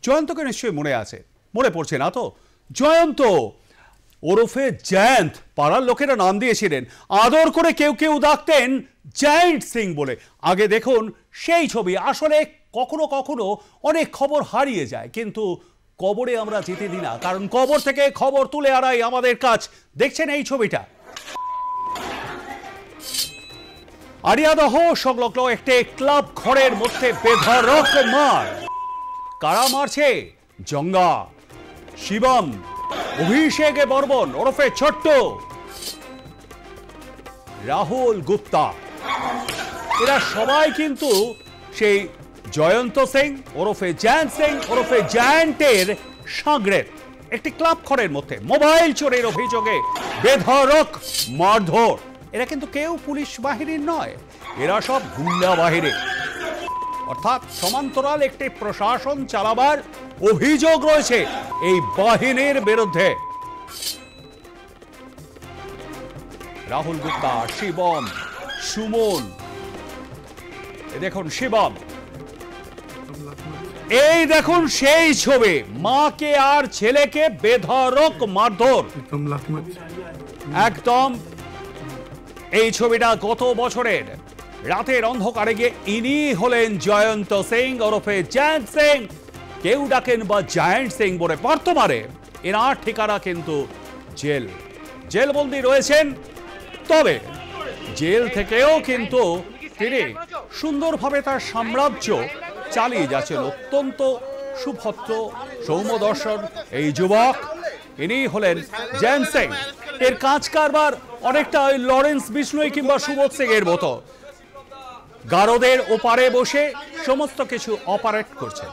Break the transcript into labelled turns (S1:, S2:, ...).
S1: জয়ন্তকে নিশ্চয়ই মনে আছে, মনে পড়ছে না তো? জয়ন্ত ওরফে জয়ন্ত, পাড়ার লোকেরা নাম দিয়েছিলেন, আদর করে কেউ কেউ ডাকতেন জায়ান্ট সিং বলে। আগে দেখুন সেই ছবি। আসলে কখনো কখনো অনেক খবর হারিয়ে যায়, কিন্তু কবরে আমরা যেতে দিই না, কারণ কবর থেকে খবর তুলে আনাই আমাদের কাজ। দেখছেন এই ছবিটা, আড়িয়াদহ সংলগ্ন একটি ক্লাব ঘরের মধ্যে বেধড়ক মার। কারা মারছে? জঙ্গা, শিবম, অভিষেক বর্মন ওরফে ছোট্ট, রাহুল গুপ্তা, এরা সবাই কিন্তু সেই জয়ন্ত সিং ওরফে জায়ান্ট সিং ওরফে জায়ান্টের সাগরের একটি ক্লাব ঘরের মধ্যে মোবাইল চোরের অভিযোগে বেধড়ক মারধর। এরা কিন্তু কেউ পুলিশ বাহিনীর নয়, এরা সব গুন্ডা বাহিনী, অর্থাৎ সমান্তরাল একটি প্রশাসন চালাবার অভিযোগ রয়েছে এই বাহিনীর বিরুদ্ধে। রাহুল গুপ্তা, শিবম, সুমন, দেখুন শিবম, এই দেখুন সেই ছবি, মাকে আর ছেলেকে বেধড়ক মারধর একদম। এই ছবিটা গত বছরের রাতের অন্ধকারে গিয়ে ইনি হলেন জয়ন্ত সিং ওরফে জায়ান্ট সিং, কেউ ডাকেন বা জায়ান্ট সিং বলে। বর্তমানে এনার ঠিকানা কিন্তু জেল, জেলবন্দি রয়েছেন। তবে জেল থেকেও কিন্তু তিনি সুন্দরভাবে তার সাম্রাজ্য চালিয়ে যাচ্ছেন। অত্যন্ত সুভদ্র সৌম্যদর্শন এই যুবক, ইনি হলেন জায়ান্ট সিং। এর কাজ কারবার অনেকটা ওই লরেন্স বিষ্ণুই কিংবা সুবোধ সিং এর মতো, গারদের ওপারে বসে সমস্ত কিছু অপারেট করছেন।